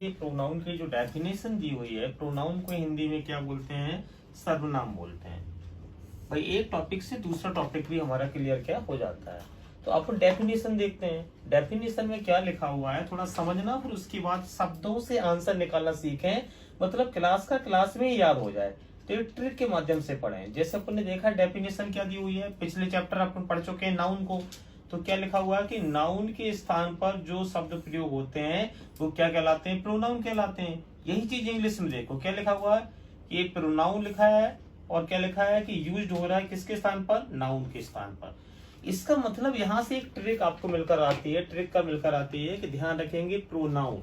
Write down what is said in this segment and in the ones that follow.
Pronoun की जो definition दी हुई है, प्रोनाउन को हिंदी में क्या बोलते हैं? सर्वनाम बोलते हैं। भाई एक टॉपिक से दूसरा टॉपिक भी हमारा क्लियर क्या हो जाता है। तो अपन डेफिनेशन देखते हैं, डेफिनेशन में क्या लिखा हुआ है थोड़ा समझना, फिर उसके बाद शब्दों से आंसर निकालना सीखें, मतलब क्लास का क्लास में ही याद हो जाए। तो एक ट्रिक के माध्यम से पढ़ें। जैसे अपन ने देखा डेफिनेशन क्या दी हुई है, पिछले चैप्टर अपन पढ़ चुके हैं नाउन को। तो क्या लिखा हुआ है कि नाउन के स्थान पर जो शब्द प्रयोग होते हैं वो क्या कहलाते हैं? प्रोनाउन कहलाते हैं। यही चीज इंग्लिश में देखो क्या लिखा हुआ है, ये प्रोनाउन लिखा है और क्या लिखा है कि यूज्ड हो रहा है किसके स्थान पर? नाउन के स्थान पर। इसका मतलब यहां से एक ट्रिक आपको मिलकर आती है, ट्रिक का मिलकर आती है कि ध्यान रखेंगे प्रोनाउन।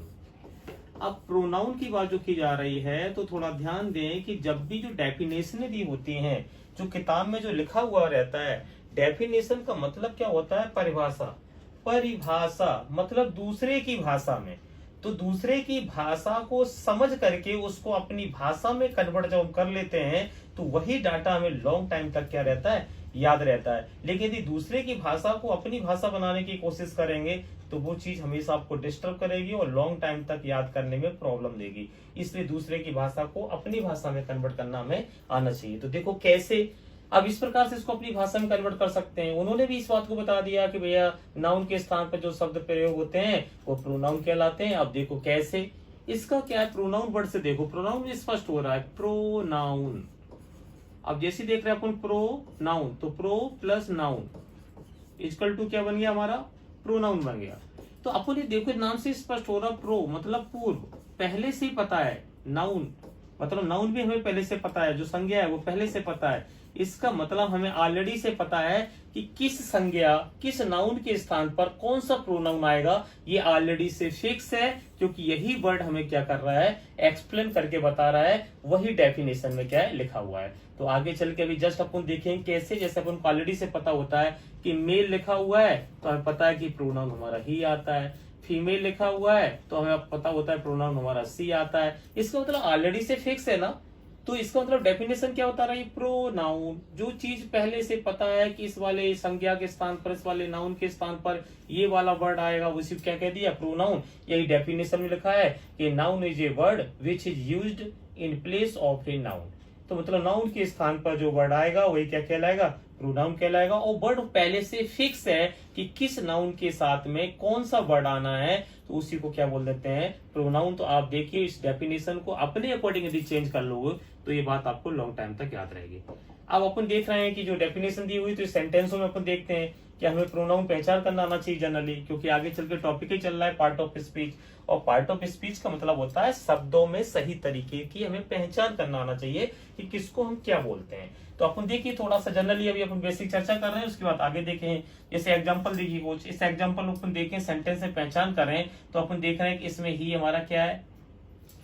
अब प्रोनाउन की बात जो की जा रही है तो थोड़ा ध्यान दें कि जब भी जो डेफिनेशन दी होती हैं, जो किताब में जो लिखा हुआ रहता है, डेफिनेशन का मतलब क्या होता है? परिभाषा। परिभाषा मतलब दूसरे की भाषा में। तो दूसरे की भाषा को समझ करके उसको अपनी भाषा में कन्वर्ट जब हम कर लेते हैं तो वही डाटा हमें लॉन्ग टाइम तक क्या रहता है? याद रहता है। लेकिन यदि दूसरे की भाषा को अपनी भाषा बनाने की कोशिश करेंगे तो वो चीज हमेशा आपको डिस्टर्ब करेगी और लॉन्ग टाइम तक याद करने में प्रॉब्लम देगी। इसलिए दूसरे की भाषा को अपनी भाषा में कन्वर्ट करना हमें आना चाहिए। तो देखो कैसे, अब इस प्रकार से इसको अपनी भाषा में कन्वर्ट कर सकते हैं। उन्होंने भी इस बात को बता दिया कि भैया नाउन के स्थान पर जो शब्द प्रयोग होते हैं वो प्रोनाउन कहलाते हैं। अब देखो कैसे, इसका क्या है? प्रोनाउन वर्ड से देखो, प्रोनाउन में स्पष्ट हो रहा है प्रोनाउन। अब जैसे देख रहे हैं अपन प्रोनाउन, तो pro plus noun equal to क्या बन गया हमारा? प्रोनाउन बन गया। तो अपन ये देखो नाम से स्पष्ट हो रहा, प्रो मतलब पूर्व, पहले से ही पता है। नाउन मतलब नाउन भी हमें पहले से पता है, जो संज्ञा है वो पहले से पता है। इसका मतलब हमें ऑलरेडी से पता है कि किस संज्ञा, किस नाउन के स्थान पर कौन सा प्रोनाउन आएगा। ये ऑलरेडी से फिक्स है, क्योंकि यही वर्ड हमें क्या कर रहा है? एक्सप्लेन करके बता रहा है। वही डेफिनेशन में क्या है? लिखा हुआ है। तो आगे चल के अभी जस्ट अपन देखेंगे कैसे। जैसे अपन को ऑलरेडी से पता होता है कि मेल लिखा हुआ है तो हमें पता है कि प्रोनाउन हमारा ही आता है। फीमेल लिखा हुआ है तो हमें पता होता है प्रोनाउन हमारा सी आता है। इसका मतलब ऑलरेडी से फिक्स है ना। तो इसका मतलब डेफिनेशन क्या होता रहा है? प्रोनाउन, जो चीज पहले से पता है कि इस वाले संज्ञा के स्थान पर, इस वाले नाउन के स्थान पर ये वाला वर्ड आएगा, उसी क्या कह दिया? प्रोनाउन। यही डेफिनेशन में लिखा है कि noun is a word which is used in place of a noun. तो मतलब नाउन के स्थान पर जो वर्ड आएगा वही क्या कहलाएगा? प्रोनाउन कहलाएगा। और वर्ड पहले से फिक्स है कि किस नाउन के साथ में कौन सा वर्ड आना है, तो उसी को क्या बोल देते हैं? प्रोनाउन। तो आप देखिए इस डेफिनेशन को अपने अकॉर्डिंग यदि चेंज कर लोगे तो ये बात आपको लॉन्ग टाइम तक याद रहेगी। अब अपन देख रहे हैं कि जो डेफिनेशन दी हुई तो सेंटेंसों में अपन देखते हैं कि हमें प्रोनाउन पहचान करना आना चाहिए जनरली, क्योंकि आगे चल के टॉपिक ही चल रहा है पार्ट ऑफ स्पीच। और पार्ट ऑफ स्पीच का मतलब होता है शब्दों में सही तरीके की हमें पहचान करना आना चाहिए कि किसको हम क्या बोलते हैं। तो अपन देखिए थोड़ा सा जनरली अभी अपन बेसिक चर्चा कर रहे हैं, उसके बाद आगे देखें। जैसे एग्जांपल देखिए कुछ, इस एग्जांपल अपन देखें, सेंटेंस में पहचान करें तो अपन देख रहे हैं कि इसमें ही हमारा क्या है।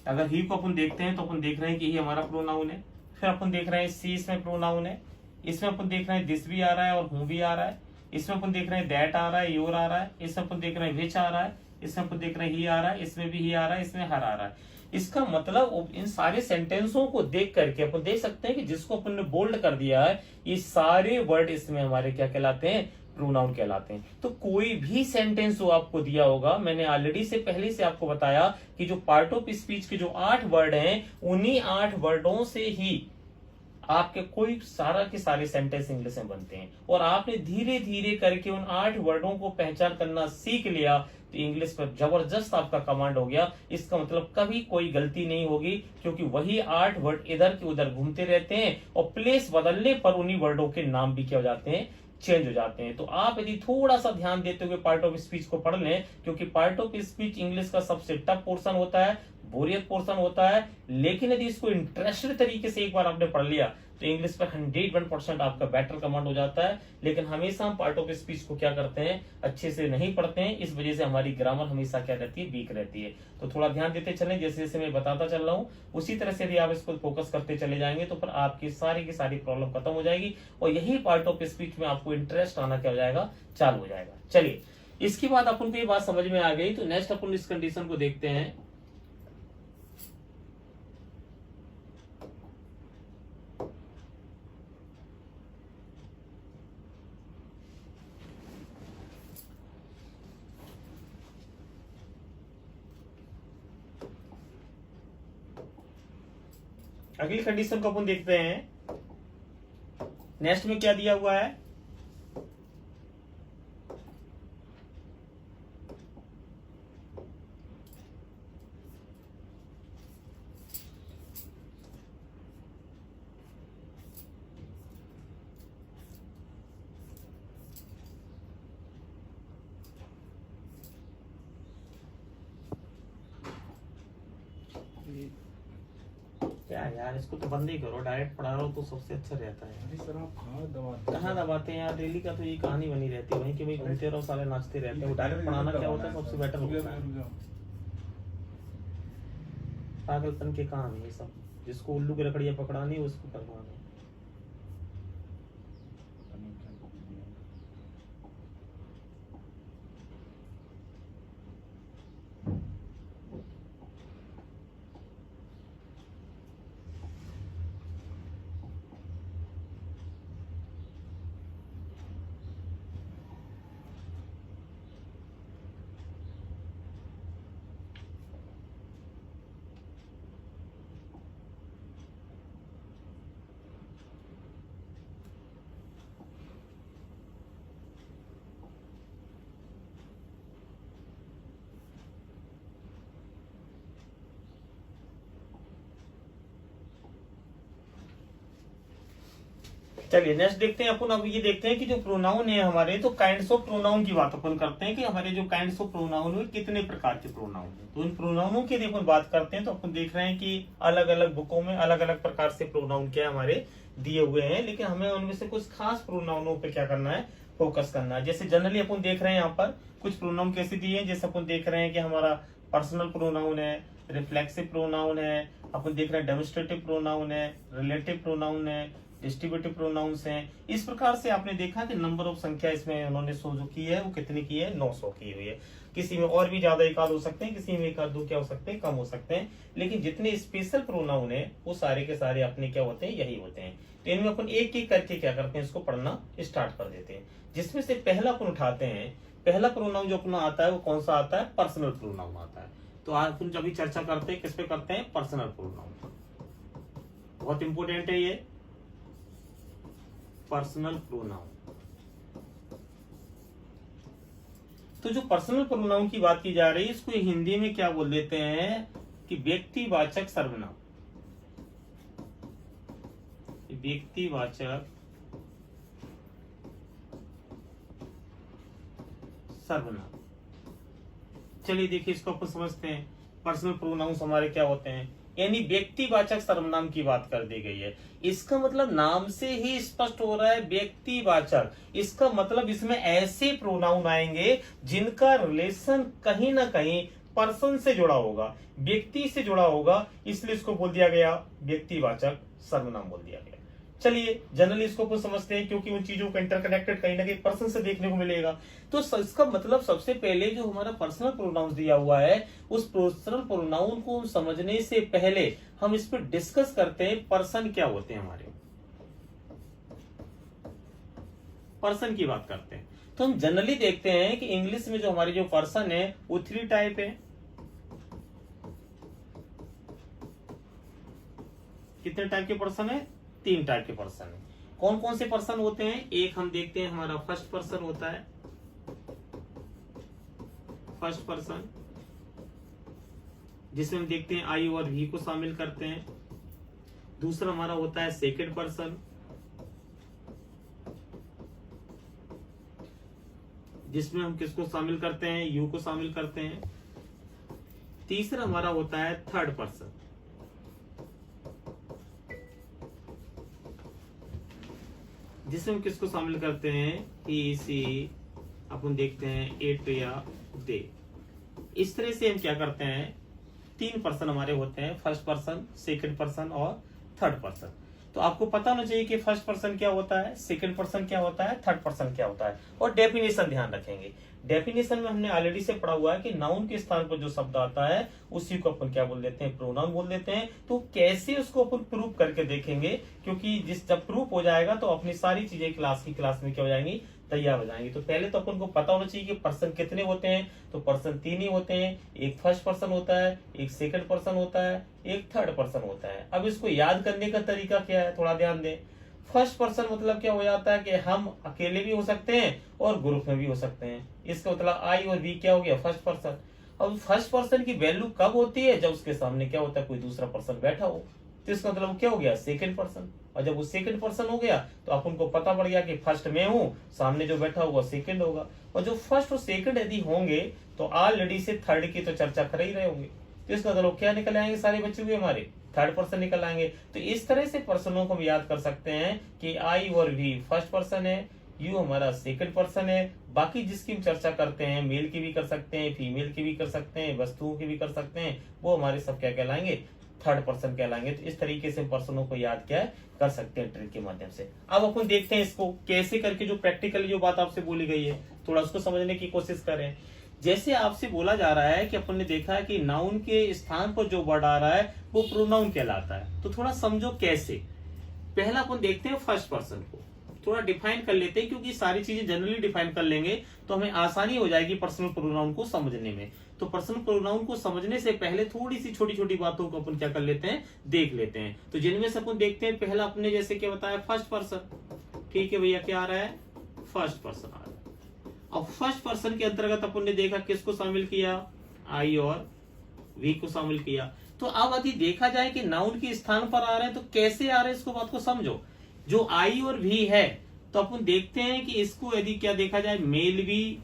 अगर ही को अपन देखते हैं तो अपन देख रहे हैं कि ही हमारा प्रोनाउन है। फिर अपन देख रहे हैं सी इसमें प्रोनाउन है। इसमें अपन देख रहे हैं दिस भी आ रहा है और हूं भी आ रहा है। इसमें अपन देख रहे हैं दैट आ रहा है, योर आ रहा है। इसमें अपन देख रहे हैं विच आ रहा है। इसमें अपन देख रहे हैं ही आ रहा है, इसमें भी ही आ रहा है, इसमें हर आ रहा है। इसका मतलब इन सारे सेंटेंसों को देख करके अपन देख सकते हैं कि जिसको अपन ने बोल्ड कर दिया है ये सारे वर्ड इसमें हमारे क्या कहलाते हैं? प्रोनाउन कहलाते हैं। तो कोई भी सेंटेंस जो आपको दिया होगा, मैंने ऑलरेडी से पहले से आपको बताया कि जो पार्ट ऑफ स्पीच के जो 8 वर्ड हैं उन्हीं 8 वर्डों से ही आपके कोई सारा के सारे सेंटेंस इंग्लिश में बनते हैं। और आपने धीरे धीरे करके उन 8 वर्डों को पहचान करना सीख लिया तो इंग्लिश पर जबरदस्त आपका कमांड हो गया। इसका मतलब कभी कोई गलती नहीं होगी, क्योंकि वही 8 वर्ड इधर के उधर घूमते रहते हैं और प्लेस बदलने पर उन्हीं वर्डों के नाम भी क्या हो जाते हैं? चेंज हो जाते हैं। तो आप यदि थोड़ा सा ध्यान देते हुए पार्ट ऑफ स्पीच को पढ़ लें, क्योंकि पार्ट ऑफ स्पीच इंग्लिश का सबसे टफ पोर्शन होता है, बोरियत पोर्शन होता है। लेकिन यदि इसको इंटरेस्टेड तरीके से एक बार आपने पढ़ लिया तो इंग्लिश पर 101% आपका बेटर कमांड हो जाता है। लेकिन हमेशा हम पार्ट ऑफ स्पीच को क्या करते हैं? अच्छे से नहीं पढ़ते हैं। इस वजह से हमारी ग्रामर हमेशा क्या रहती है? वीक रहती है। तो थोड़ा ध्यान देते चलें, जैसे जैसे मैं बताता चल रहा हूँ उसी तरह से यदि आप इसको फोकस करते चले जाएंगे तो फिर आपकी सारी की सारी प्रॉब्लम खत्म हो जाएगी और यही पार्ट ऑफ स्पीच में आपको इंटरेस्ट आना क्या हो जाएगा? चालू हो जाएगा। चलिए इसके बाद अपन को ये बात समझ में आ गई तो नेक्स्ट अपन इस कंडीशन को देखते हैं। अगली कंडीशन को अपन देखते हैं। नेक्स्ट में क्या दिया हुआ है, क्या यार, इसको तो बंद ही करो, डायरेक्ट पढ़ा रहा हो तो सबसे अच्छा रहता है। अरे सर आप कहाँ दबाते हैं यार, डेली का तो ये कहानी बनी रहती है वहीं कि वहीं घूमते रहो, साले नाचते रहते हैं। वो डायरेक्ट पढ़ाना क्या होता है, सबसे बेटर होता है। पागलपन के काम है ये सब, जिसको उल्लू की लकड़ियां पकड़ानी उसको करवाना। चलिए नेक्स्ट देखते हैं अपन। अब ये देखते हैं कि जो प्रोनाउन है हमारे, तो काइंड्स ऑफ प्रोनाउन की बात अपन करते हैं कि हमारे जो काइंड्स ऑफ प्रोनाउन है कितने प्रकार के प्रोनाउन है। तो इन प्रोनाउनों की यदि अपन बात करते हैं तो अपन देख रहे हैं कि अलग अलग बुकों में अलग अलग प्रकार से प्रोनाउन क्या हमारे दिए हुए हैं, लेकिन हमें उनमें से कुछ खास प्रोनाउनों पे क्या करना है, फोकस करना है। जैसे जनरली अपन देख रहे हैं यहाँ पर कुछ प्रोनाउन कैसे दिए हैं, जैसे अपन देख रहे हैं कि हमारा पर्सनल प्रोनाउन है, रिफ्लेक्सिव प्रोनाउन है, अपन देख रहे हैं डेमोन्स्ट्रेटिव प्रोनाउन है, रिलेटिव प्रोनाउन है, डिस्ट्रीब्यूटिव प्रोनाउंस हैं। इस प्रकार से आपने देखा कि नंबर ऑफ संख्या इसमें उन्होंने शो जो की है वो कितनी की है, 900 की हुई है। किसी में और भी ज्यादा एक आध हो सकते हैं, किसी में एक आध दो क्या हो सकते हैं, कम हो सकते हैं, लेकिन जितने स्पेशल प्रोनाउन है वो सारे के सारे अपने क्या होते हैं, यही होते हैं। तो इनमें अपन एक एक करके क्या करते हैं, इसको पढ़ना स्टार्ट कर देते हैं। जिसमें से पहला अपन उठाते हैं, पहला प्रोनाउन जो अपना आता है वो कौन सा आता है, पर्सनल प्रोनाउन आता है। तो आज अपन जब भी चर्चा करते हैं किस पे करते हैं, पर्सनल प्रोनाउन। बहुत इंपोर्टेंट है ये पर्सनल प्रोनाउन। तो जो पर्सनल प्रोनाउन की बात की जा रही है, इसको हिंदी में क्या बोल देते हैं कि व्यक्तिवाचक सर्वनाम। व्यक्तिवाचक सर्वनाम। चलिए देखिए इसको अपन समझते हैं। पर्सनल प्रोनाउंस हमारे क्या होते हैं, यानी व्यक्तिवाचक सर्वनाम की बात कर दी गई है। इसका मतलब नाम से ही स्पष्ट हो रहा है, व्यक्तिवाचक। इसका मतलब इसमें ऐसे प्रोनाउन आएंगे जिनका रिलेशन कहीं ना कहीं पर्सन से जुड़ा होगा, व्यक्ति से जुड़ा होगा, इसलिए इसको बोल दिया गया व्यक्तिवाचक सर्वनाम बोल दिया गया। चलिए जनरली इसको कुछ समझते हैं, क्योंकि उन चीजों का इंटरकनेक्टेड कहीं ना कहीं पर्सन से देखने को मिलेगा। तो इसका मतलब सबसे पहले जो हमारा पर्सनल प्रोनाउन दिया हुआ है, उस पर्सनल प्रोनाउन को समझने से पहले हम इस पर डिस्कस करते हैं पर्सन क्या होते हैं। हमारे पर्सन की बात करते हैं तो हम जनरली देखते हैं कि इंग्लिश में जो हमारे जो पर्सन है वो 3 टाइप है। कितने टाइप के पर्सन है, 3 टाइप के पर्सन है। कौन कौन से पर्सन होते हैं, एक हम देखते हैं हमारा फर्स्ट पर्सन होता है, फर्स्ट पर्सन, जिसमें हम देखते हैं आई और वी को शामिल करते हैं। दूसरा हमारा होता है सेकंड पर्सन, जिसमें हम किसको शामिल करते हैं, यू को शामिल करते हैं। तीसरा हमारा होता है थर्ड पर्सन, जिसमें हम किसको शामिल करते हैं, ही सी, अपन देखते हैं इट या दे। इस तरह से हम क्या करते हैं, 3 पर्सन हमारे होते हैं, फर्स्ट पर्सन, सेकंड पर्सन और थर्ड पर्सन। तो आपको पता होना चाहिए कि फर्स्ट पर्सन क्या होता है, सेकंड पर्सन क्या होता है, थर्ड पर्सन क्या होता है, और डेफिनेशन ध्यान रखेंगे। डेफिनेशन में हमने ऑलरेडी से पढ़ा हुआ है कि नाउन के स्थान पर जो शब्द आता है उसी को अपन क्या बोल देते हैं, प्रोनाउन बोल देते हैं। तो कैसे उसको अपन प्रूव करके देखेंगे, क्योंकि जब प्रूफ हो जाएगा तो अपनी सारी चीजें क्लास में क्या हो जाएंगी, तैयार हो जाएंगे। तो पहले तो अपन को पता होना चाहिए कि पर्सन कितने होते हैं। तो पर्सन 3 ही होते हैं, एक फर्स्ट पर्सन होता है, एक सेकंड पर्सन होता है, एक थर्ड पर्सन होता है। अब इसको याद करने का तरीका क्या है, थोड़ा ध्यान दें। फर्स्ट पर्सन मतलब क्या हो जाता है कि हम अकेले भी हो सकते हैं और ग्रुप में भी हो सकते हैं। इसका मतलब आई और वी क्या हो गया, फर्स्ट पर्सन। अब फर्स्ट पर्सन की वैल्यू कब होती है, जब उसके सामने क्या होता है, कोई दूसरा पर्सन बैठा हो। तो इसका मतलब क्या हो गया, सेकंड पर्सन। और जब वो सेकंड पर्सन हो गया तो अपन को पता पड़ गया कि फर्स्ट में हूं, सामने जो बैठा हुआ सेकंड होगा। और जो फर्स्ट और सेकंड यदि होंगे तो ऑलरेडी से थर्ड की तो चर्चा कर ही रहे होंगे। तो इसका मतलब क्या निकल आएंगे, सारे बच्चे हुए हमारे थर्ड पर्सन निकल आएंगे। तो इस तरह से पर्सनों को हम याद कर सकते हैं कि आई और वी फर्स्ट पर्सन है, यू हमारा सेकंड पर्सन है। बाकी जिसकी हम चर्चा करते हैं, मेल की भी कर सकते हैं, फीमेल की भी कर सकते हैं, वस्तुओं की भी कर सकते हैं, वो हमारे सब क्या कहलाएंगे, थर्ड पर्सन कहलाएंगे। तो इस तरीके से पर्सनों को याद क्या है कर सकते हैं ट्रिक के माध्यम से। अब अपन देखते हैं इसको कैसे करके, जो प्रैक्टिकली जो बात आपसे बोली गई है थोड़ा उसको समझने की कोशिश करें। जैसे आपसे बोला जा रहा है कि अपन ने देखा है कि नाउन के स्थान पर जो वर्ड आ रहा है वो प्रोनाउन कहलाता है। तो थोड़ा समझो कैसे। पहला अपन देखते हैं फर्स्ट पर्सन को, थोड़ा डिफाइन कर लेते हैं, क्योंकि सारी चीजें जनरली डिफाइन कर लेंगे तो हमें आसानी हो जाएगी पर्सनल प्रोनाउन को समझने में। तो पर्सनल प्रोनाउन को समझने से पहले थोड़ी सी छोटी छोटी बातों को अपन क्या कर लेते हैं, देख लेते हैं। तो जिनमें से अपन देखते हैं, पहला अपने जैसे क्या बताया, फर्स्ट पर्सन। ठीक है भैया, क्या आ रहा है, फर्स्ट पर्सन आ रहा है। अब फर्स्ट पर्सन के अंतर्गत अपन ने देखा किसको शामिल किया, आई और वी को शामिल किया। तो अब यदि देखा जाए कि नाउन के स्थान पर आ रहे हैं तो कैसे आ रहे हैं, इसको बात को समझो। जो आई और वी है तो अपन देखते हैं कि इसको यदि क्या देखा जाए, मेल भी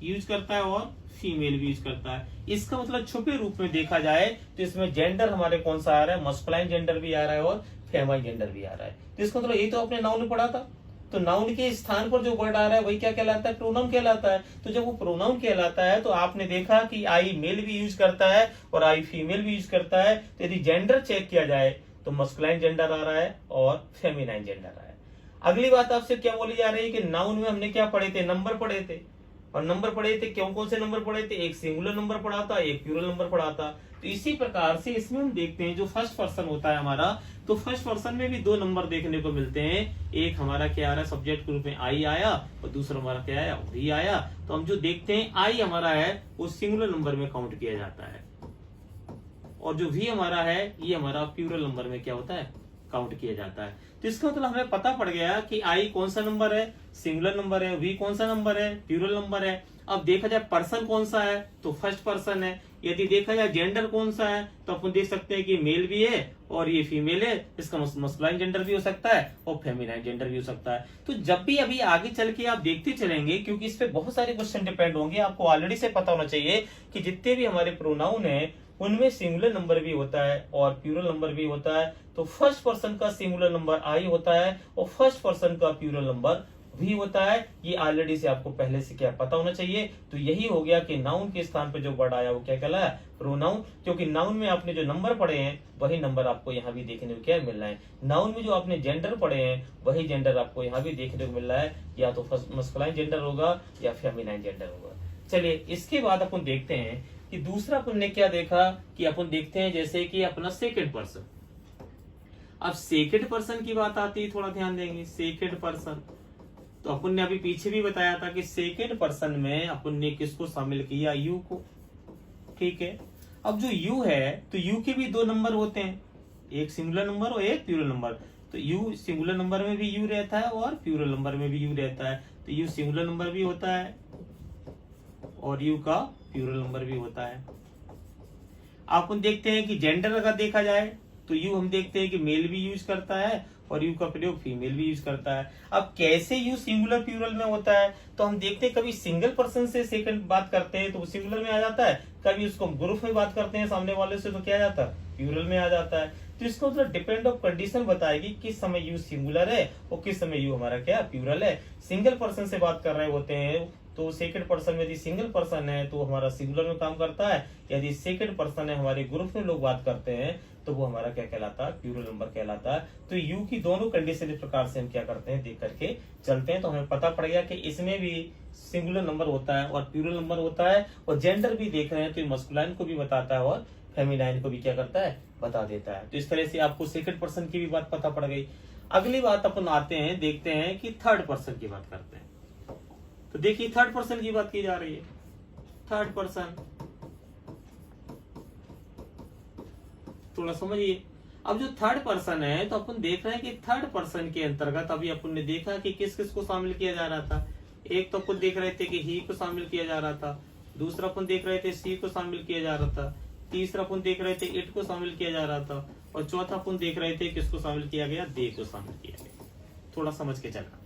यूज करता है और फीमेल भी यूज करता है। इसका मतलब छुपे रूप में देखा जाए तो इसमें जेंडर हमारे कौन सा आ रहा है, मस्कुलाइन जेंडर भी आ रहा है और फेमाइन जेंडर भी आ रहा है। तो इसका मतलब ये तो आपने नाउन में पढ़ा था। तो नाउन के स्थान पर जो वर्ड आ रहा है वही क्या कहलाता है, प्रोनाउन कहलाता है। तो जब वो प्रोनाउन कहलाता है तो आपने देखा कि आई मेल भी यूज करता है और आई फीमेल भी यूज करता है। तो यदि जेंडर चेक किया जाए तो मस्कुलाइन जेंडर आ रहा है और फेमिनाइन जेंडर आ रहा है। अगली बात आपसे क्या बोली जा रही है कि नाउन में हमने क्या पढ़े थे, नंबर पढ़े थे। और नंबर पढ़े थे, क्यों कौन से नंबर पढ़े थे, एक सिंगुलर नंबर पढ़ा था, एक प्लूरल नंबर पढ़ा था। तो इसी प्रकार से इसमें हम देखते हैं जो फर्स्ट पर्सन होता है हमारा, तो फर्स्ट पर्सन में भी 2 नंबर देखने को मिलते हैं। एक हमारा क्या आ रहा है, सब्जेक्ट के रूप में आई आया और दूसरा हमारा क्या आया, वी आया। तो हम जो देखते हैं आई हमारा है वो सिंगुलर नंबर में काउंट किया जाता है और जो वी हमारा है ये हमारा प्लूरल नंबर में क्या होता है, काउंट किया जाता है। तो इसका मतलब हमें पता पड़ गया कि आई कौन सा नंबर है, सिंगुलर नंबर है, वी कौन सा नंबर है, प्लूरल नंबर है। अब देखा जाए पर्सन कौन सा है तो फर्स्ट पर्सन है। यदि देखा जाए जेंडर कौन सा है तो अपन देख सकते हैं कि मेल भी है और ये फीमेल है। इसका मस्कुलाइन जेंडर भी हो सकता है और फेमिनाइन जेंडर भी हो सकता है। तो जब भी अभी आगे चल के आप देखते चलेंगे, क्योंकि इस पे बहुत सारे क्वेश्चन डिपेंड होंगे, आपको ऑलरेडी से पता होना चाहिए कि जितने भी हमारे प्रोनाउन है उनमें सिंगुलर नंबर भी होता है और प्लूरल नंबर भी होता है। तो फर्स्ट पर्सन का सिंगुलर नंबर आई होता है और फर्स्ट पर्सन का प्लूरल नंबर भी होता है। ये ऑलरेडी से आपको पहले से क्या पता होना चाहिए। तो यही हो गया कि नाउन के स्थान पर जो वर्ड आया वो क्या कहलाया, प्रोनाउन। क्योंकि नाउन में आपने जो नंबर पढ़े हैं वही नंबर आपको यहाँ भी देखने को क्या मिल रहा है। नाउन में जो आपने जेंडर पढ़े हैं वही जेंडर आपको यहाँ भी देखने को मिल रहा है, या तो मस्कुलाइन जेंडर होगा या फेमिनाइन जेंडर होगा। चलिए इसके बाद अपन देखते हैं कि दूसरा अपन ने क्या देखा, कि अपन देखते हैं जैसे कि अपना सेकंड पर्सन। अब सेकंड पर्सन की बात आती है, थोड़ा ध्यान देंगे। सेकंड पर्सन तो अपन ने अभी पीछे भी बताया था कि सेकंड पर्सन में अपन ने किसको शामिल किया, यू को। ठीक है, अब जो यू है तो यू के भी 2 नंबर होते हैं, एक सिंगुलर नंबर और एक प्लूरल नंबर। तो यू सिंगुलर नंबर में भी यू रहता है और प्लूरल नंबर में भी यू रहता है। तो यू सिंगुलर नंबर भी होता है और यू का प्लूरल नंबर भी होता है। अपन देखते हैं कि जेंडर अगर देखा जाए तो यू हम देखते हैं कि मेल भी यूज करता है और यू का प्रयोग फीमेल भी यूज करता है। अब कैसे यू सिंगुलर प्लूरल में होता है तो हम देखते हैं कभी सिंगल पर्सन से सेकंड बात करते हैं तो वो सिंगुलर में आ जाता है, कभी उसको ग्रुप में बात करते हैं सामने वाले से तो क्या आ जाता है, प्लूरल में आ जाता है। तो इसको मतलब डिपेंड ऑफ कंडीशन बताएगी किस समय यू सिंगुलर है और किस समय यू हमारा क्या प्लूरल है। सिंगल पर्सन से बात कर रहे होते हैं तो सेकंड पर्सन में यदि सिंगल पर्सन है तो हमारा सिंगुलर में काम करता है, यदि सेकंड पर्सन है हमारे ग्रुप में लोग बात करते हैं तो वो हमारा क्या कहलाता है, प्लूरल नंबर कहलाता है। तो यू की दोनों कंडीशन इस प्रकार से हम क्या करते हैं देख करके चलते हैं। तो हमें पता पड़ गया कि इसमें भी सिंगुलर नंबर होता है और प्लूरल नंबर होता है और जेंडर भी देख रहे हैं तो मस्कुलाइन को भी बताता है और फेमिनाइन को भी क्या करता है, बता देता है। तो इस तरह से आपको सेकंड पर्सन की भी बात पता पड़ गई। अगली बात अपन आते हैं, देखते हैं कि थर्ड पर्सन की बात करते हैं। तो देखिए थर्ड पर्सन की बात की जा रही है, थर्ड पर्सन, थोड़ा समझिए। अब जो थर्ड पर्सन है तो अपन देख रहे हैं कि थर्ड पर्सन के अंतर्गत अभी अपन ने देखा कि किस किस को शामिल किया जा रहा था। एक तो अपन देख रहे थे कि ही को शामिल किया जा रहा था, दूसरा अपन देख रहे थे सी को शामिल किया जा रहा था, तीसरा अपन देख रहे थे इट को शामिल किया जा रहा था, और चौथा अपन देख रहे थे किसको शामिल किया गया, दे को शामिल किया गया। थोड़ा समझ के चलना।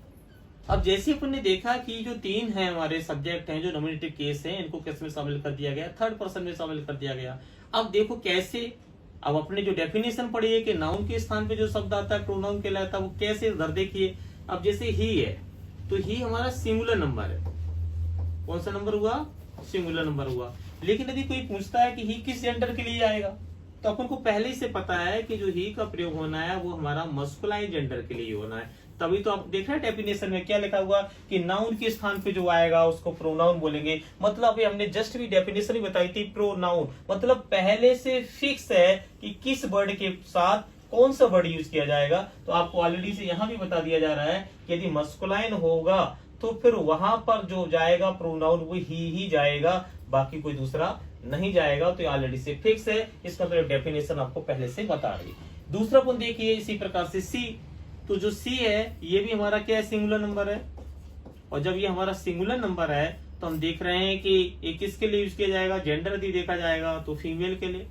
अब जैसे अपन ने देखा कि जो तीन है हमारे सब्जेक्ट हैं, जो नॉमिनेटिव केस हैं, इनको किस में शामिल कर दिया गया, थर्ड पर्सन में शामिल कर दिया गया। अब देखो कैसे, अब अपने जो डेफिनेशन पढ़ी है कि नाउन के स्थान पे जो शब्द आता है प्रोनाउन कहलाता है, वो कैसे उधर देखिए। अब जैसे ही है तो ही हमारा सिंगुलर नंबर है, कौन सा नंबर हुआ, सिंगुलर नंबर हुआ। लेकिन यदि कोई पूछता है कि ही किस जेंडर के लिए आएगा, तो अपन को पहले ही से पता है कि जो ही का प्रयोग होना है वो हमारा मस्कुलाइन जेंडर के लिए होना है। तभी तो आप देख रहे हैं डेफिनेशन में क्या लिखा हुआ कि नाउन के स्थान पे जो आएगा उसको प्रोनाउन बोलेंगे। मतलब अभी हमने जस्ट भी डेफिनेशन ही बताई थी, प्रोनाउन मतलब पहले से फिक्स है कि किस वर्ड के साथ कौन सा वर्ड यूज किया जाएगा। तो आपको ऑलरेडी से यहाँ भी बता दिया जा रहा है कि यदि मस्कुलाइन होगा तो फिर वहां पर जो जाएगा प्रोनाउन वो ही जाएगा, बाकी कोई दूसरा नहीं जाएगा। तो ऑलरेडी से फिक्स है, इसका मतलब डेफिनेशन आपको पहले से बता रही है। दूसरा पॉइंट देखिए इसी प्रकार से सी, तो जो सी है ये भी हमारा क्या है, सिंगुलर नंबर है। और जब ये हमारा सिंगुलर नंबर है तो हम देख रहे हैं कि ये किसके लिए यूज किया जाएगा, जेंडर यदि देखा जाएगा तो फीमेल के लिए।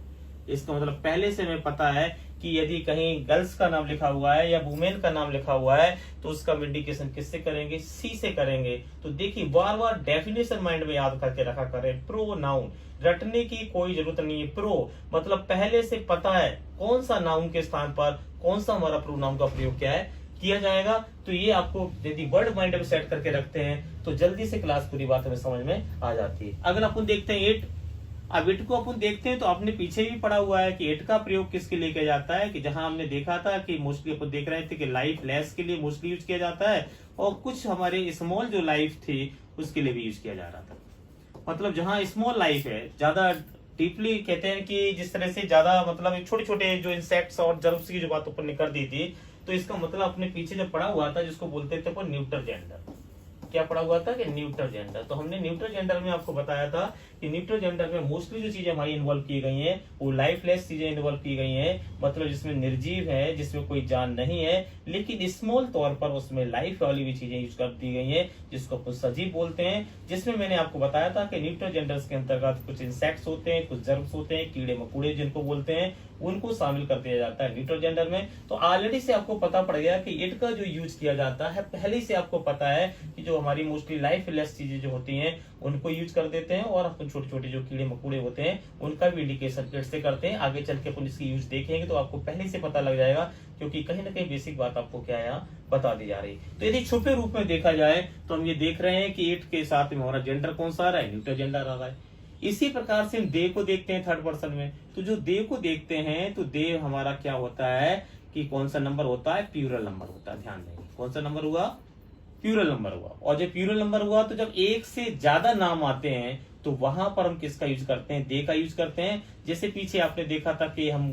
इसका मतलब पहले से हमें पता है कि यदि कहीं गर्ल्स का नाम लिखा हुआ है या वुमेन का नाम लिखा हुआ है तो उसका इंडिकेशन किससे करेंगे, सी से करेंगे। तो देखिए बार बार डेफिनेशन माइंड में याद करके रखा करें, प्रोनाउन रटने की कोई जरूरत नहीं है। प्रो मतलब पहले से पता है कौन सा नाउन के स्थान पर कौन सा हमारा प्रोनाउन का प्रयोग क्या है किया जाएगा। तो ये आपको यदि वर्ड माइंड में सेट करके रखते हैं तो जल्दी से क्लास पूरी बात हमें समझ में आ जाती है। अगर अपन देखते हैं इट, अब इट को अपन देखते हैं तो आपने पीछे भी पढ़ा हुआ है कि इट का प्रयोग किसके लिए किया जाता है, कि जहां हमने देखा था कि मोस्टली अपन देख रहे थे कि लाइफ लेस के लिए मोस्टली यूज किया जाता है, और कुछ हमारे स्मॉल जो लाइफ थी उसके लिए भी यूज किया जा रहा था। मतलब जहां स्मॉल लाइफ है, ज्यादा डीपली कहते हैं कि जिस तरह से ज्यादा मतलब छोटे छोटे जो इंसेक्ट्स और जर्म्स की जो बात ऊपर ने कर दी थी, तो इसका मतलब अपने पीछे जो पढ़ा हुआ था जिसको बोलते थे अपन न्यूट्रल जेंडर, क्या पढ़ा हुआ था कि न्यूट्रल जेंडर। तो हमने न्यूट्रल जेंडर में आपको बताया था कि न्यूट्रल जेंडर में मोस्टली जो चीजें हमारी इन्वॉल्व की गई हैं वो लाइफलेस चीजें इन्वॉल्व की गई हैं, मतलब जिसमें निर्जीव है, जिसमें कोई जान नहीं है, लेकिन स्मॉल तौर पर उसमें लाइफ वाली भी चीजें यूज कर दी गई हैं जिसको अपन सजीव बोलते हैं। जिसमें मैंने आपको बताया था कि न्यूट्रल जेंडर्स के अंतर्गत कुछ इंसेक्ट्स होते हैं, कुछ जर्म्स होते हैं, कीड़े मकोड़े जिनको बोलते हैं, उनको शामिल कर दिया जाता है न्यूट्रल जेंडर में। तो ऑलरेडी से आपको पता पड़ गया कि इट का जो यूज किया जाता है पहले से आपको पता है कि जो हमारी मोस्टली लाइफलेस चीजें जो होती हैं उनको यूज कर देते हैं, और अपन छोटे छोटे जो कीड़े मकोड़े होते हैं उनका भी इंडिकेशन इट से करते हैं। आगे चल के अपन इसकी यूज देखेंगे तो आपको पहले से पता लग जाएगा, क्योंकि कहीं ना कहीं बेसिक बात आपको क्या यहाँ बता दी जा रही है। तो यदि छुपे रूप में देखा जाए तो हम ये देख रहे हैं कि इट के साथ में हमारा जेंडर कौन सा आ रहा है, न्यूट्रल जेंडर आ रहा है। इसी प्रकार से हम दे को देखते हैं थर्ड पर्सन में, तो जो दे को देखते हैं तो दे हमारा क्या होता है कि कौन सा नंबर होता है, प्लूरल नंबर होता है। ध्यान देंगे कौन सा नंबर हुआ, प्लूरल नंबर हुआ। और जब प्लूरल नंबर हुआ तो जब एक से ज्यादा नाम आते हैं तो वहां पर हम किसका यूज करते हैं, दे का यूज करते हैं। जैसे पीछे आपने देखा था कि हम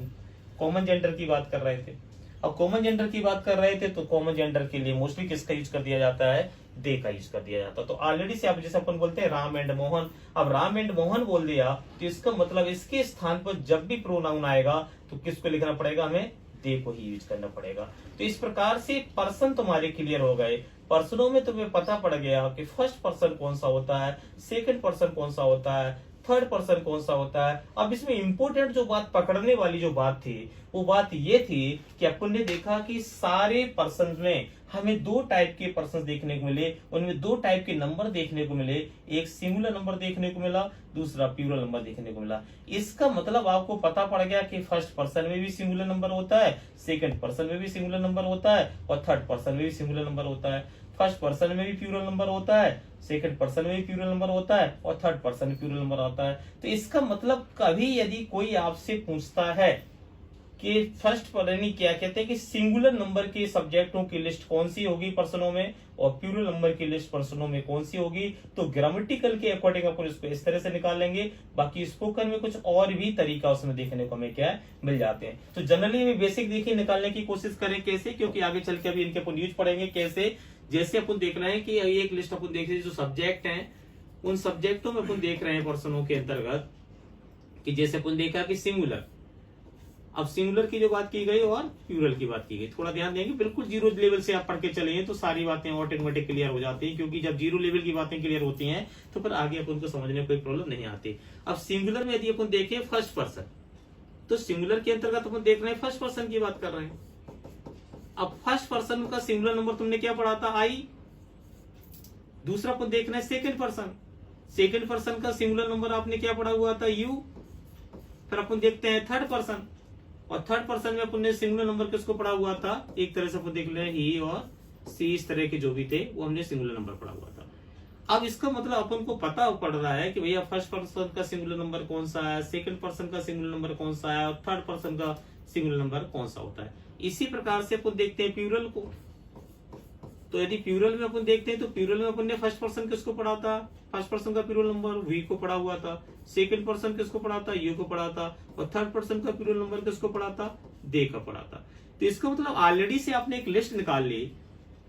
कॉमन जेंडर की बात कर रहे थे, अब कॉमन जेंडर की बात कर रहे थे तो कॉमन जेंडर के लिए मोस्टली किसका यूज कर दिया जाता है, दे का यूज कर दिया जाता है। तो ऑलरेडी से आप जैसे अपन बोलते हैं राम एंड मोहन, अब राम एंड मोहन बोल दिया तो इसका मतलब इसके स्थान पर जब भी प्रोनाउन आएगा तो किसको लिखना पड़ेगा, हमें दे को ही यूज करना पड़ेगा। तो इस प्रकार से पर्सन तुम्हारे क्लियर हो गए। पर्सनों में तुम्हें पता पड़ गया कि फर्स्ट पर्सन कौन सा होता है, सेकंड पर्सन कौन सा होता है, थर्ड पर्सन कौन सा होता है। अब इसमें इंपोर्टेंट जो बात पकड़ने वाली जो बात थी वो बात ये थी कि अपन ने देखा कि सारे पर्सन में हमें दो टाइप के पर्सन देखने को मिले, उनमें दो टाइप के नंबर देखने को मिले, एक सिंगुलर नंबर देखने को मिला, दूसरा प्लूरल नंबर देखने को मिला। इसका मतलब आपको पता पड़ गया कि फर्स्ट पर्सन में भी सिंगुलर नंबर होता है, सेकंड पर्सन में भी सिंगुलर नंबर होता है, और थर्ड पर्सन में भी सिंगुलर नंबर होता है। फर्स्ट पर्सन में भी प्लूरल नंबर होता है, सेकंड पर्सन में भी प्लूरल नंबर होता है, और थर्ड पर्सन में प्लूरल नंबर आता है। तो इसका मतलब कभी यदि कोई आपसे पूछता है कि फर्स्ट पर यानी क्या कहते हैं कि सिंगुलर नंबर के सब्जेक्टों की लिस्ट कौन सी होगी पर्सनों में और प्लूरल नंबर की लिस्ट पर्सनों में कौन सी होगी, तो ग्रामेटिकल के अकॉर्डिंग अपन इसको इस तरह से निकाल लेंगे। बाकी स्पोकन में कुछ और भी तरीका उसमें देखने को हमें क्या मिल जाते हैं। तो जनरली में बेसिक देखिए निकालने की कोशिश करें कैसे, क्योंकि आगे चल के अभी इनके अपन यूज पढ़ेंगे कैसे जैसे अपन देख रहे हैं कि एक लिस्ट अपन देख रहे हैं जो सब्जेक्ट हैं, उन सब्जेक्टों में अपन देख रहे हैं पर्सनों के अंतर्गत कि जैसे अपन देखा कि सिंगुलर, अब सिंगुलर की जो बात की गई और प्लूरल की बात की गई, थोड़ा ध्यान देंगे। बिल्कुल जीरो लेवल से आप पढ़ के चले तो सारी बातें ऑटोमेटिक क्लियर हो जाती हैं, क्योंकि जब जीरो लेवल की बातें क्लियर होती हैं तो फिर आगे अपन को समझने में कोई प्रॉब्लम नहीं आती। अब सिंगुलर में यदि अपन देखें फर्स्ट पर्सन, तो सिंगुलर के अंतर्गत अपन देख रहे हैं फर्स्ट पर्सन की बात कर रहे हैं। अब फर्स्ट पर्सन का सिंगुलर नंबर तुमने क्या पढ़ा था? आई। दूसरा अपन देख रहे हैं सेकेंड पर्सन, सेकेंड पर्सन का सिंगुलर नंबर आपने क्या पढ़ा हुआ था? यू। फिर अपन देखते हैं थर्ड पर्सन, और थर्ड पर्सन में अपन ने सिंगुलर नंबर किसको पढ़ा हुआ था? एक तरह से अपन देख ले ही और सी, इस तरह के जो भी थे वो हमने सिंगुलर नंबर पढ़ा हुआ था। अब इसका मतलब अपन को पता पड़ रहा है कि भैया फर्स्ट पर्सन का सिंगुलर नंबर कौन सा है, सेकंड पर्सन का सिंगुलर नंबर कौन सा है, और थर्ड पर्सन का सिंगुलर नंबर कौन सा होता है। इसी प्रकार से अपन देखते हैं प्लूरल को, तो यदि प्लूरल में अपन देखते हैं तो प्लूरल में अपन ने फर्स्ट पर्सन किसको पढ़ा था? फर्स्ट पर्सन का प्लूरल नंबर वी को पढ़ा हुआ था, सेकंड पर्सन किसको पढ़ा था? यू को पढ़ा था, और थर्ड पर्सन का प्लूरल नंबर किसको पढ़ा था? दे का पढ़ा था। तो इसका मतलब ऑलरेडी से आपने एक लिस्ट निकाल ली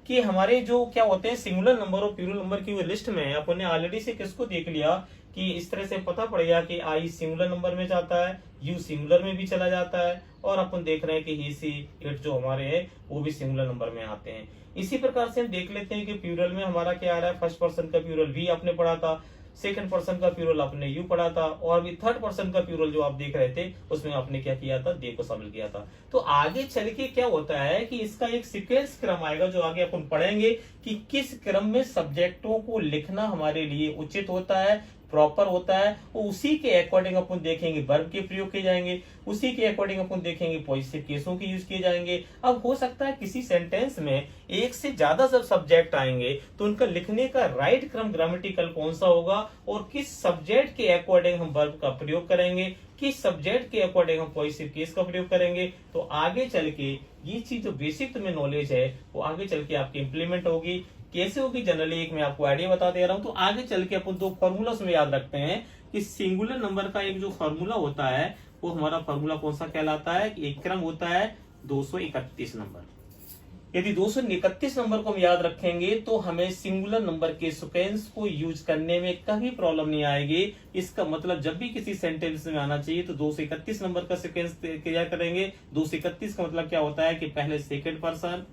कि हमारे जो क्या होते हैं सिंगुलर नंबर और प्लूरल नंबर की वो लिस्ट में अपन ने ऑलरेडी से किसको देख लिया कि इस तरह से पता पड़ गया कि आई सिंगुलर नंबर में जाता है, यू सिंगुलर में भी चला जाता है, और अपन देख रहे हैं कि ही, सी, इट जो हमारे हैं वो भी सिंगुलर नंबर में आते हैं। इसी प्रकार से हम देख लेते हैं कि प्लूरल में हमारा क्या आ रहा है? फर्स्ट पर्सन का प्लूरल वी आपने पढ़ा था, सेकंड पर्सन का प्लूरल आपने यू पढ़ा था, और भी थर्ड पर्सन का प्लूरल जो आप देख रहे थे उसमें आपने क्या किया था? दे को शामिल किया था। तो आगे चल के क्या होता है कि इसका एक सीक्वेंस क्रम आएगा जो आगे अपन पढ़ेंगे कि किस क्रम में सब्जेक्टों को लिखना हमारे लिए उचित होता है, प्रॉपर होता है, वो उसी के अकॉर्डिंग अपन देखेंगे वर्ब के प्रयोग किए जाएंगे, उसी के अकॉर्डिंग अपन देखेंगे पॉजिटिव केसों के यूज किए जाएंगे। अब हो सकता है किसी सेंटेंस में एक से ज्यादा जब सब्जेक्ट आएंगे तो उनका लिखने का राइट क्रम ग्रामेटिकल कौन सा होगा, और किस सब्जेक्ट के अकॉर्डिंग हम वर्ब का प्रयोग करेंगे, किस सब्जेक्ट के अकॉर्डिंग हम पॉजिटिव केस का प्रयोग करेंगे। तो आगे चल के ये चीज जो बेसिक तुम्हें नॉलेज है वो आगे चल के आपकी इंप्लीमेंट होगी। कैसे होगी जनरली एक मैं आपको आइडिया बता दे रहा हूं। तो आगे चल के अपन दो फॉर्मूला में याद रखते हैं कि सिंगुलर नंबर का एक जो फॉर्मूला होता है वो हमारा फॉर्मूला कौन सा कहलाता है? एक क्रम होता है 231 नंबर। यदि 231 नंबर को हम याद रखेंगे तो हमें सिंगुलर नंबर के सीक्वेंस को यूज करने में कभी प्रॉब्लम नहीं आएगी। इसका मतलब जब भी किसी सेंटेंस में आना चाहिए तो 231 नंबर का सीक्वेंस क्लियर करेंगे। 231 का मतलब क्या होता है कि पहले सेकंड पर्सन,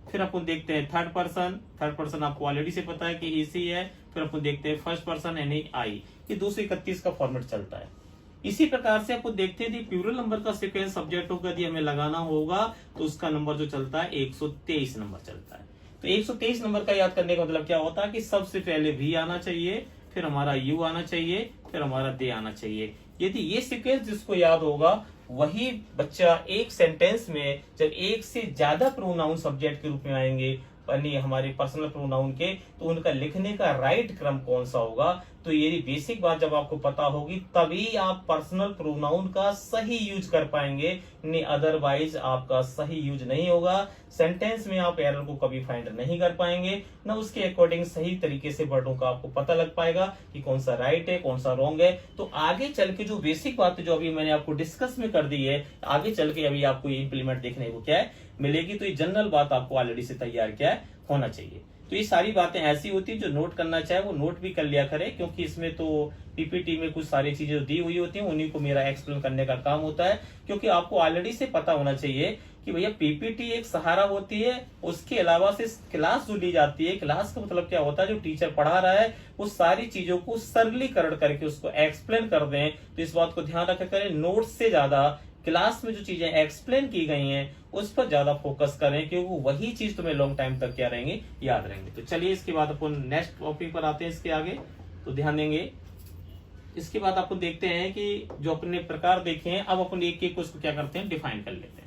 फिर अपन देखते हैं थर्ड पर्सन, थर्ड पर्सन आपको ऑलरेडी से पता है कि इसी है, फिर अपन देखते हैं फर्स्ट पर्सन यानी आई। ये 231 का फॉर्मेट चलता है। इसी प्रकार से अपन देखते हैं प्लूरल नंबर का सीक्वेंस सब्जेक्टों का यदि हमें लगाना होगा तो उसका नंबर जो चलता है 123 नंबर चलता है। तो 123 नंबर का याद करने का मतलब क्या होता है कि सबसे पहले भी आना चाहिए, फिर हमारा यू आना चाहिए, फिर हमारा दे आना चाहिए। यदि ये सीक्वेंस जिसको याद होगा वही बच्चा एक सेंटेंस में जब एक से ज्यादा प्रोनाउन सब्जेक्ट के रूप में आएंगे यानी हमारे पर्सनल प्रोनाउन के, तो उनका लिखने का राइट क्रम कौन सा होगा। तो ये बेसिक बात जब आपको पता होगी तभी आप पर्सनल प्रोनाउन का सही यूज कर पाएंगे, नहीं अदरवाइज आपका सही यूज नहीं होगा। सेंटेंस में आप एरर को कभी फाइंड नहीं कर पाएंगे, न उसके अकॉर्डिंग सही तरीके से वर्डों का आपको पता लग पाएगा कि कौन सा राइट है कौन सा रॉन्ग है। तो आगे चल के जो बेसिक बातें जो अभी मैंने आपको डिस्कस में कर दी है, आगे चल के अभी आपको ये इंप्लीमेंट देखने को क्या है मिलेगी। तो ये जनरल बात आपको ऑलरेडी से तैयार क्या है होना चाहिए। तो ये सारी बातें ऐसी होती है जो नोट करना चाहे वो नोट भी कर लिया करे, क्योंकि इसमें तो पीपीटी में कुछ सारी चीजें दी हुई होती हैं, उन्हीं को मेरा एक्सप्लेन करने का काम होता है। क्योंकि आपको ऑलरेडी से पता होना चाहिए कि भैया पीपीटी एक सहारा होती है, उसके अलावा से क्लास जो ली जाती है, क्लास का मतलब क्या होता है जो टीचर पढ़ा रहा है वो सारी चीजों को सरलीकरण करके उसको एक्सप्लेन कर दें। तो इस बात को ध्यान रखा करें, नोट्स से ज्यादा क्लास में जो चीजें एक्सप्लेन की गई हैं उस पर ज्यादा फोकस करें, क्योंकि वही चीज तुम्हें लॉन्ग टाइम तक क्या रहेंगे याद रहेंगे। तो चलिए इसके बाद अपन नेक्स्ट टॉपिक पर आते हैं इसके आगे, तो ध्यान देंगे। इसके बाद अपन देखते हैं कि जो अपने प्रकार देखे हैं अब अपन एक एक को इसको क्या करते हैं डिफाइन कर लेते हैं।